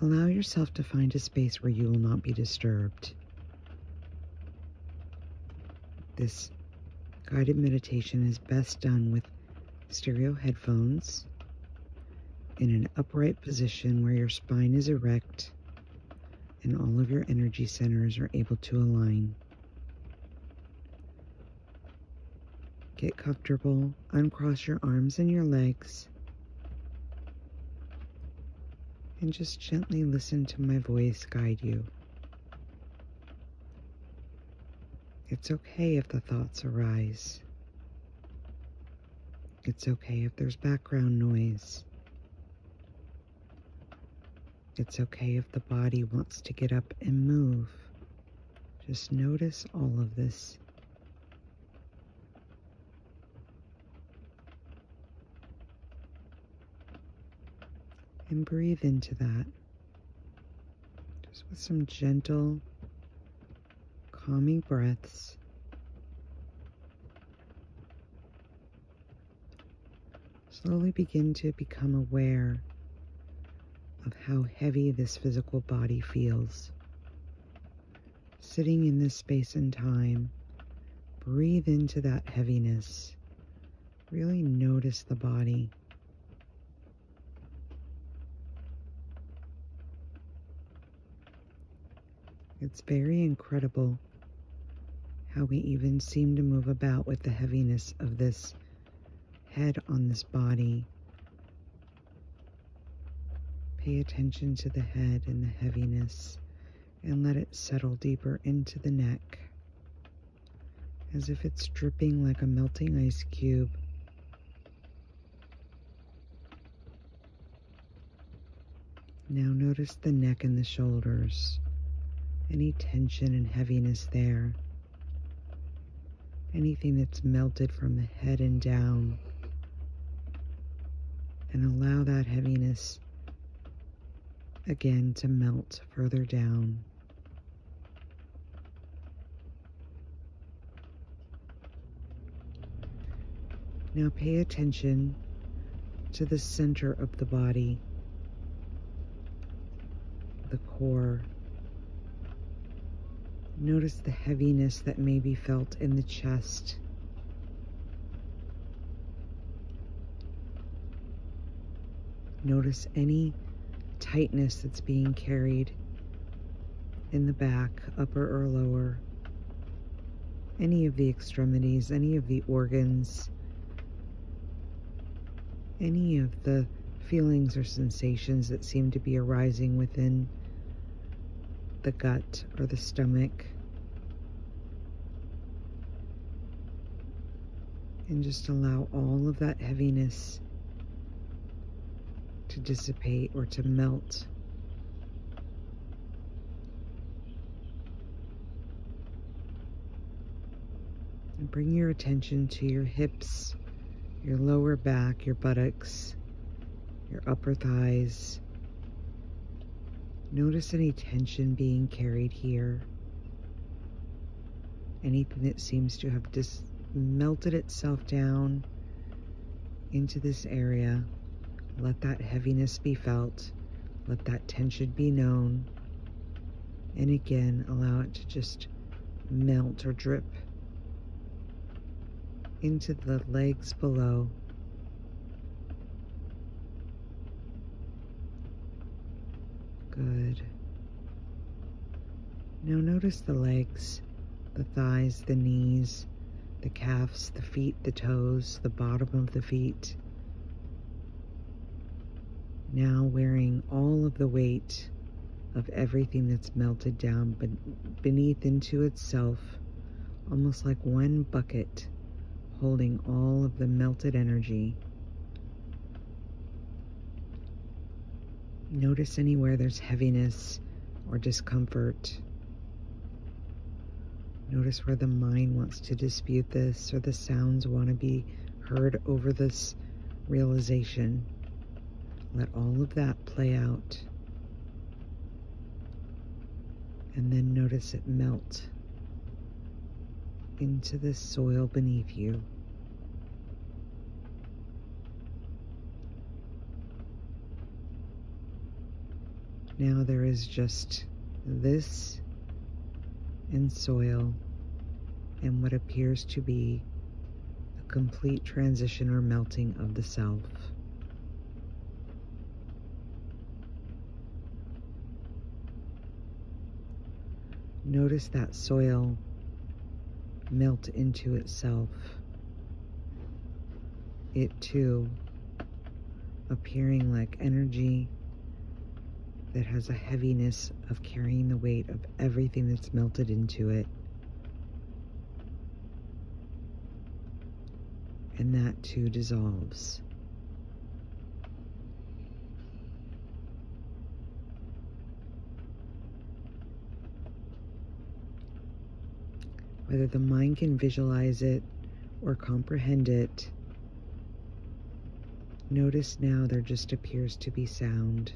Allow yourself to find a space where you will not be disturbed. This guided meditation is best done with stereo headphones in an upright position where your spine is erect and all of your energy centers are able to align. Get comfortable, uncross your arms and your legs, and just gently listen to my voice guide you. It's okay if the thoughts arise. It's okay if there's background noise. It's okay if the body wants to get up and move. Just notice all of this. And breathe into that. Just with some gentle, calming breaths. Slowly begin to become aware of how heavy this physical body feels. Sitting in this space and time, breathe into that heaviness. Really notice the body. It's very incredible how we even seem to move about with the heaviness of this head on this body. Pay attention to the head and the heaviness and let it settle deeper into the neck as if it's dripping like a melting ice cube. Now notice the neck and the shoulders, any tension and heaviness there, anything that's melted from the head and down, and allow that heaviness again to melt further down. Now pay attention to the center of the body, the core. Notice the heaviness that may be felt in the chest. Notice any tightness that's being carried in the back, upper or lower, any of the extremities, any of the organs, any of the feelings or sensations that seem to be arising within the gut or the stomach. And just allow all of that heaviness to dissipate or to melt. And bring your attention to your hips, your lower back, your buttocks, your upper thighs. Notice any tension being carried here. Anything that seems to have melted itself down into this area. Let that heaviness be felt. Let that tension be known. And again, allow it to just melt or drip into the legs below. Good. Now notice the legs, the thighs, the knees, the calves, the feet, the toes, the bottom of the feet. Now wearing all of the weight of everything that's melted down beneath into itself, almost like one bucket holding all of the melted energy. Notice anywhere there's heaviness or discomfort. Notice where the mind wants to dispute this or the sounds want to be heard over this realization. Let all of that play out. And then notice it melt into the soil beneath you. Now there is just this and soil and what appears to be a complete transition or melting of the self. Notice that soil melt into itself. It too appearing like energy that has a heaviness of carrying the weight of everything that's melted into it. And that too dissolves. Whether the mind can visualize it or comprehend it, notice now there just appears to be sound.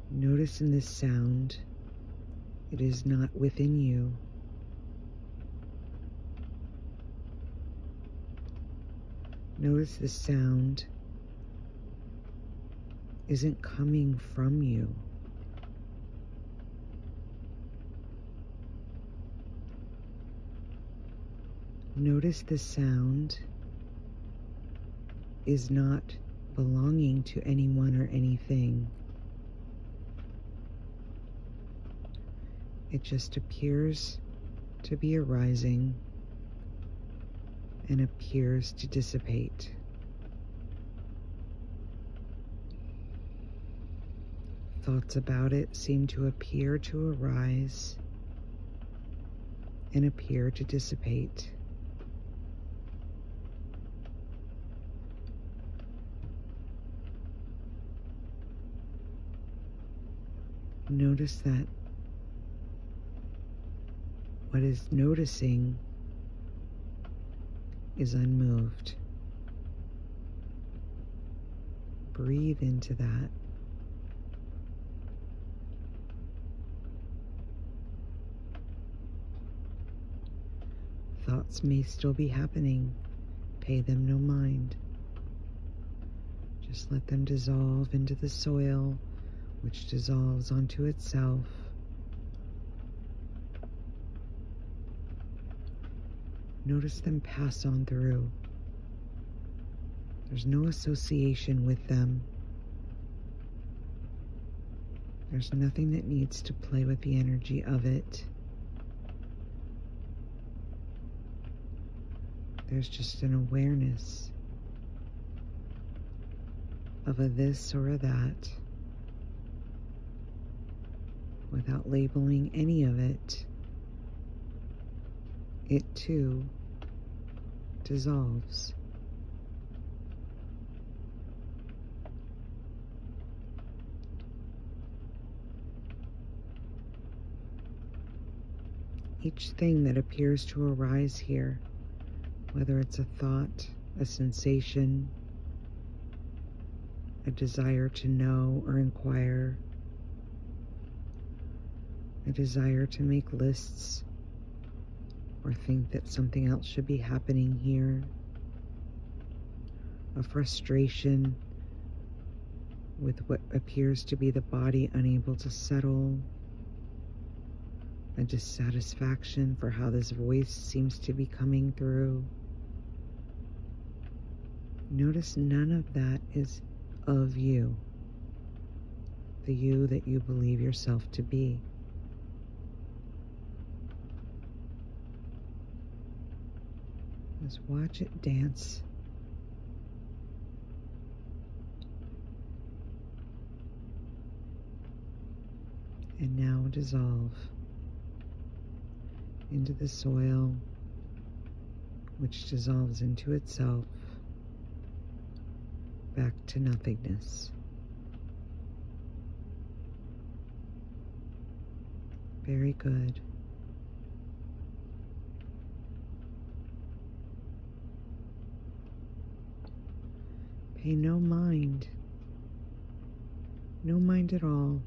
Notice in this sound, it is not within you. Notice the sound isn't coming from you. Notice the sound is not belonging to anyone or anything. It just appears to be arising and appears to dissipate. Thoughts about it seem to appear to arise and appear to dissipate. Notice that what is noticing is unmoved. Breathe into that. Thoughts may still be happening. Pay them no mind. Just let them dissolve into the soil, which dissolves onto itself. Notice them pass on through. There's no association with them. There's nothing that needs to play with the energy of it. There's just an awareness of a this or a that, without labeling any of it. It too dissolves. Each thing that appears to arise here, whether it's a thought, a sensation, a desire to know or inquire, a desire to make lists or think that something else should be happening here, a frustration with what appears to be the body unable to settle, a dissatisfaction for how this voice seems to be coming through. Notice none of that is of you, the you that you believe yourself to be. Just watch it dance. And now dissolve into the soil, which dissolves into itself, back to nothingness. Very good. Pay no mind at all.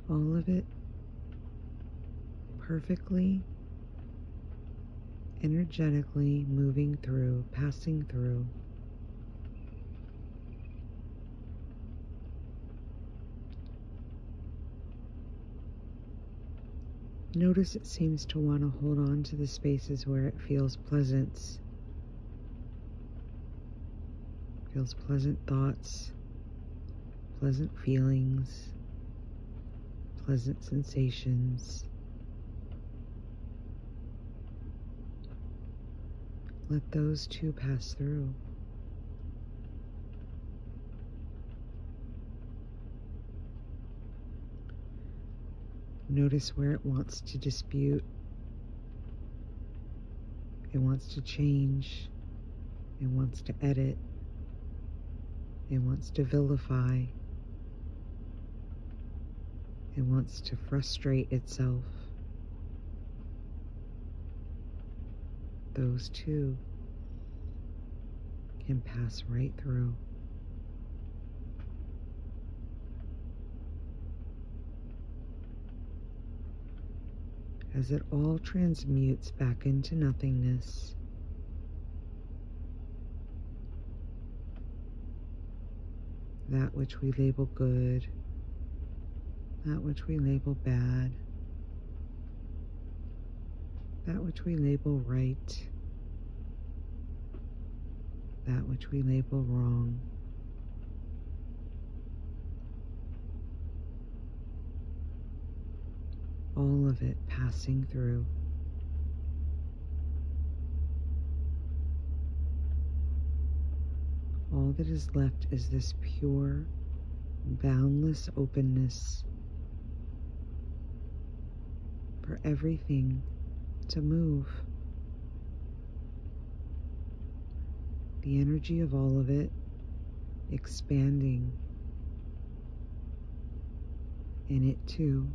All of it perfectly, energetically moving through, passing through. Notice it seems to want to hold on to the spaces where it feels pleasant thoughts, pleasant feelings, pleasant sensations. Let those too pass through. Notice where it wants to dispute, it wants to change, it wants to edit, it wants to vilify, it wants to frustrate itself. Those two can pass right through. As it all transmutes back into nothingness, that which we label good, that which we label bad, that which we label right, that which we label wrong. All of it passing through. All that is left is this pure, boundless openness for everything to move. The energy of all of it expanding, and it too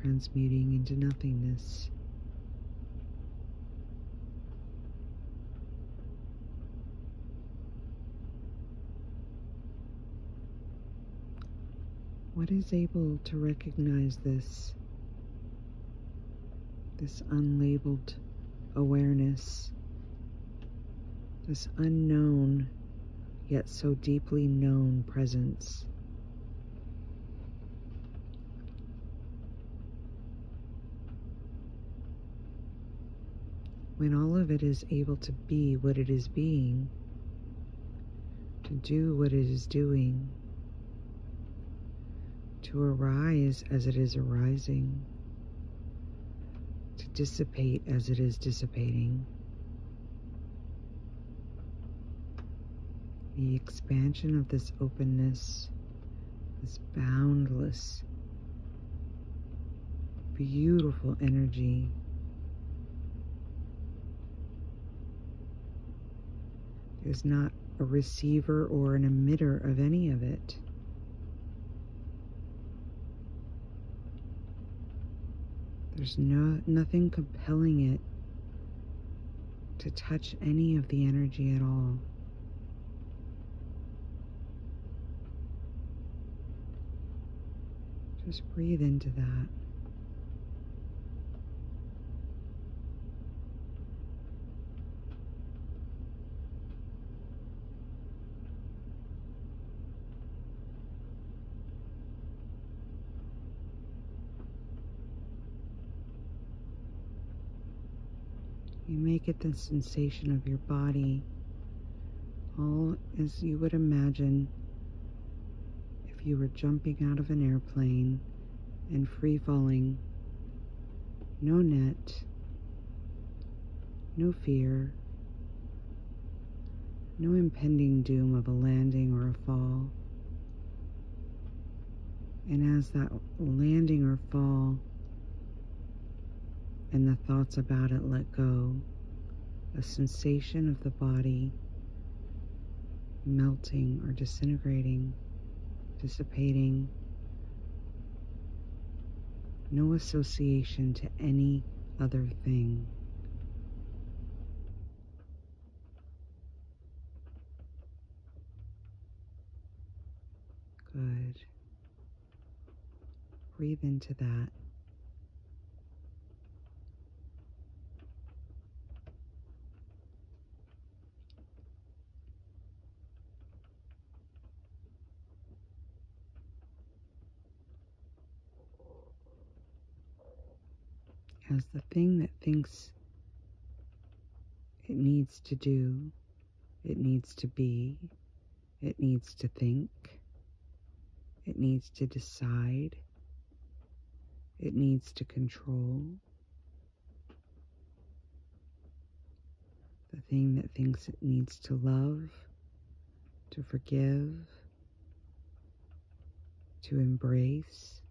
transmuting into nothingness. What is able to recognize this unlabeled awareness, this unknown yet so deeply known presence? When all of it is able to be what it is being, to do what it is doing, to arise as it is arising, to dissipate as it is dissipating, the expansion of this openness, this boundless, beautiful energy is not a receiver or an emitter of any of it. There's nothing compelling it to touch any of the energy at all. Just breathe into that. You make it the sensation of your body, all as you would imagine if you were jumping out of an airplane and free falling. No net, no fear, no impending doom of a landing or a fall. And as that landing or fall and the thoughts about it let go, a sensation of the body melting or disintegrating, dissipating, no association to any other thing. Good. Breathe into that. as the thing that thinks it needs to do, it needs to be, it needs to think, it needs to decide, it needs to control. The thing that thinks it needs to love, to forgive, to embrace,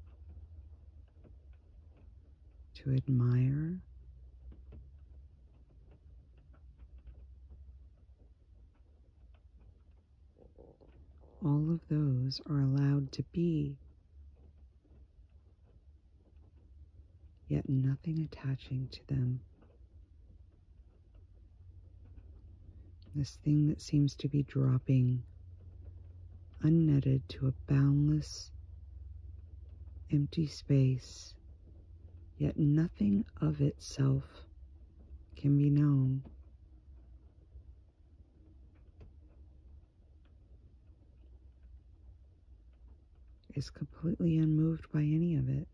to admire. All of those are allowed to be, yet nothing attaching to them. This thing that seems to be dropping unnetted to a boundless, empty space, yet nothing of itself can be known. Is completely unmoved by any of it.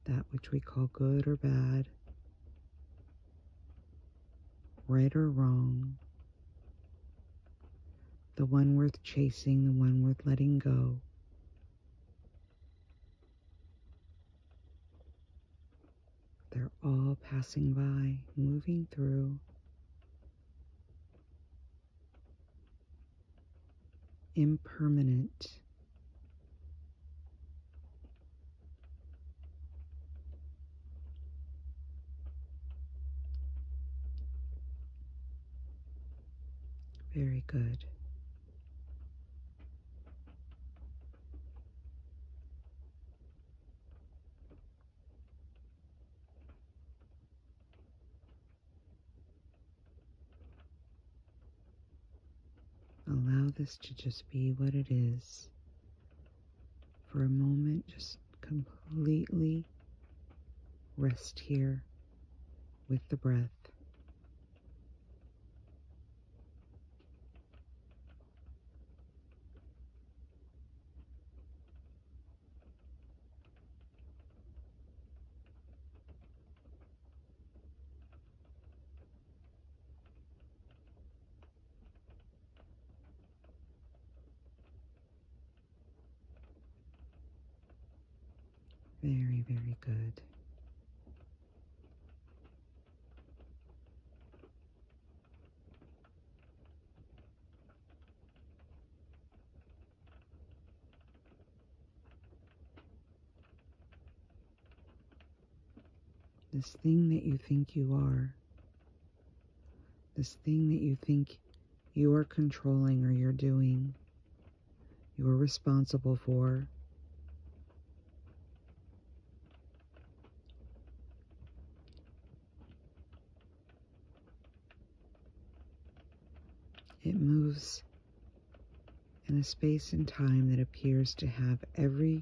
That which we call good or bad, right or wrong, the one worth chasing, the one worth letting go. They're all passing by, moving through, impermanent. Very good. Allow this to just be what it is. For a moment, just completely rest here with the breath. Very, very good. This thing that you think you are, this thing that you think you are controlling or you're doing, you're responsible for, it moves in a space and time that appears to have every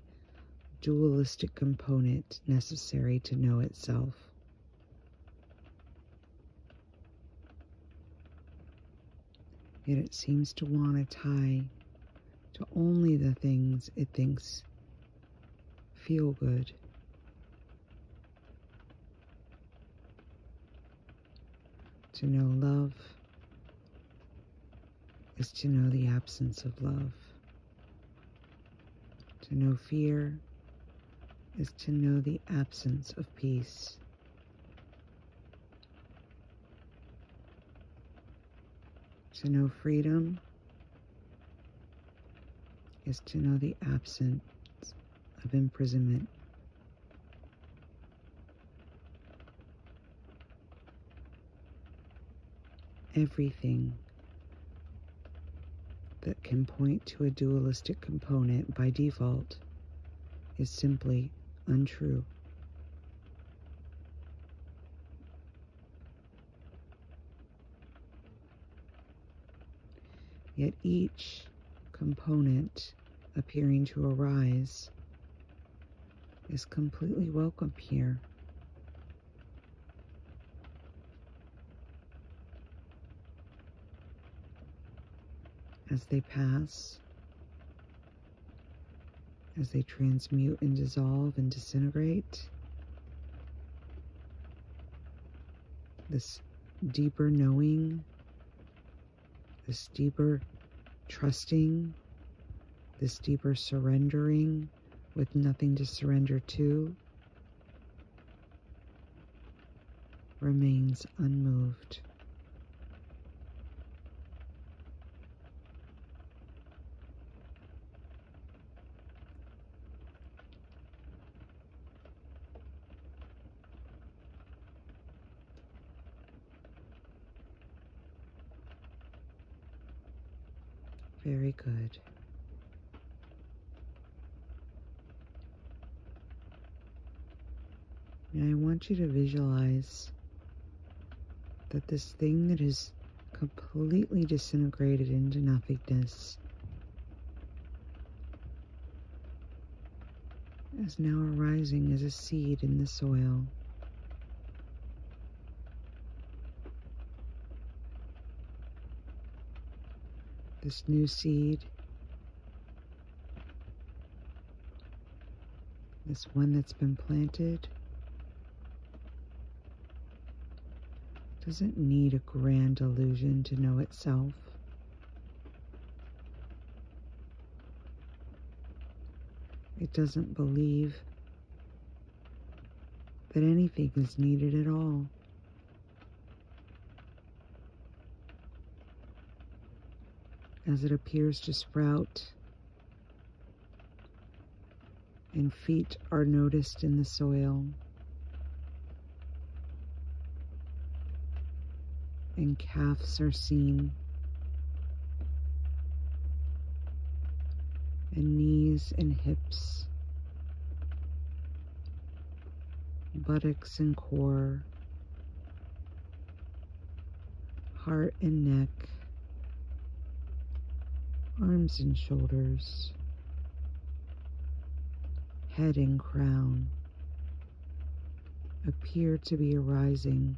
dualistic component necessary to know itself. Yet it seems to want to tie to only the things it thinks feel good. To know love is to know the absence of love. To know fear is to know the absence of peace. To know freedom is to know the absence of imprisonment. Everything that can point to a dualistic component by default is simply untrue. Yet each component appearing to arise is completely welcome here. As they pass, as they transmute and dissolve and disintegrate. This deeper knowing, this deeper trusting, this deeper surrendering with nothing to surrender to remains unmoved. Very good. And I want you to visualize that this thing that is completely disintegrated into nothingness is now arising as a seed in the soil. This new seed, this one that's been planted, doesn't need a grand illusion to know itself. It doesn't believe that anything is needed at all. As it appears to sprout, and feet are noticed in the soil, and calves are seen, and knees and hips, buttocks and core, heart and neck, arms and shoulders, head and crown appear to be arising,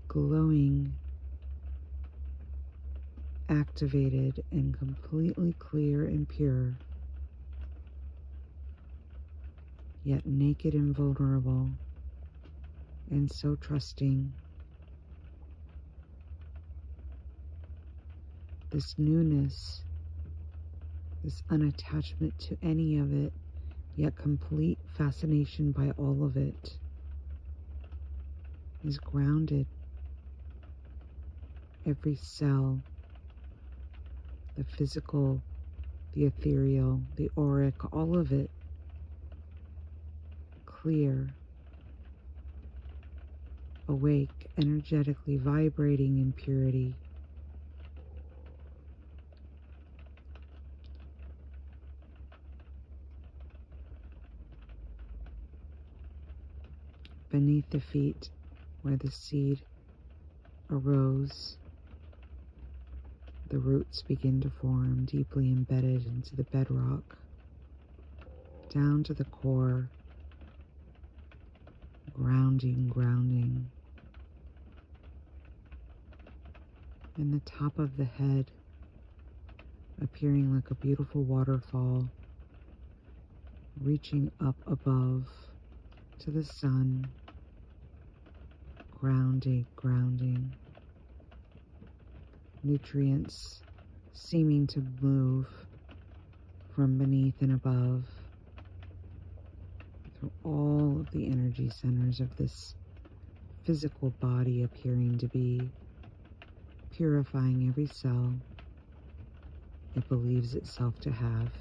glowing, activated, and completely clear and pure, yet naked and vulnerable, and so trusting. This newness, this unattachment to any of it, yet complete fascination by all of it, is grounded. Every cell, the physical, the ethereal, the auric, all of it, clear, awake, energetically vibrating in purity. Beneath the feet, where the seed arose, the roots begin to form, deeply embedded into the bedrock, down to the core, grounding, and the top of the head appearing like a beautiful waterfall, reaching up above to the sun, grounding, nutrients seeming to move from beneath and above through all of the energy centers of this physical body, appearing to be purifying every cell it believes itself to have.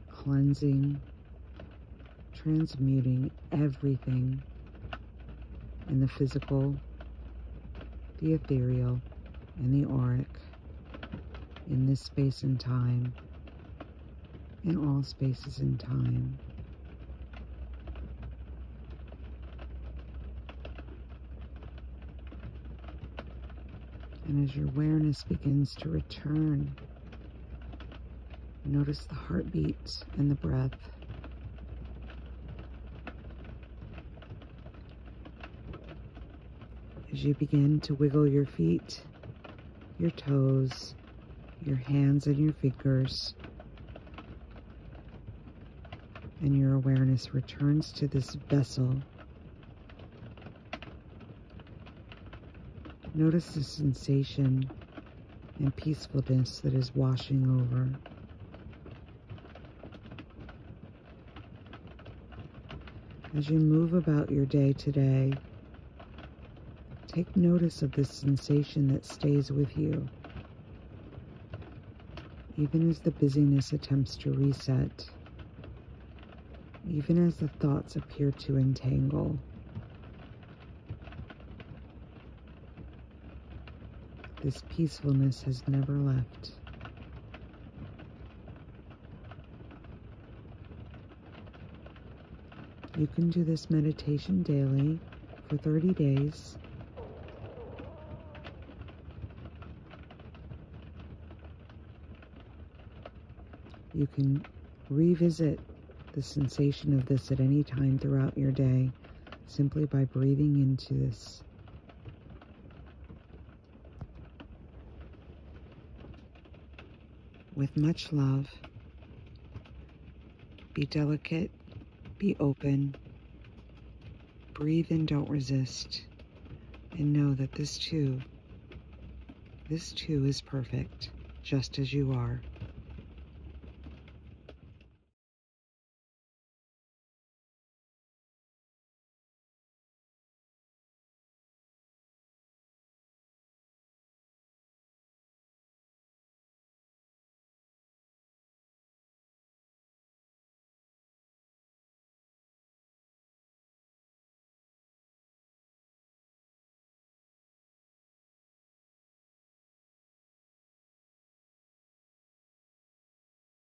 Cleansing, transmuting everything in the physical, the ethereal, and the auric, in this space and time, in all spaces and time. And as your awareness begins to return, notice the heartbeat and the breath. As you begin to wiggle your feet, your toes, your hands and your fingers, and your awareness returns to this vessel. Notice the sensation and peacefulness that is washing over. As you move about your day today, take notice of the sensation that stays with you, even as the busyness attempts to reset, even as the thoughts appear to entangle. This peacefulness has never left. You can do this meditation daily for 30 days. You can revisit the sensation of this at any time throughout your day simply by breathing into this. With much love, be delicate, be open, breathe and don't resist, and know that this too is perfect, just as you are.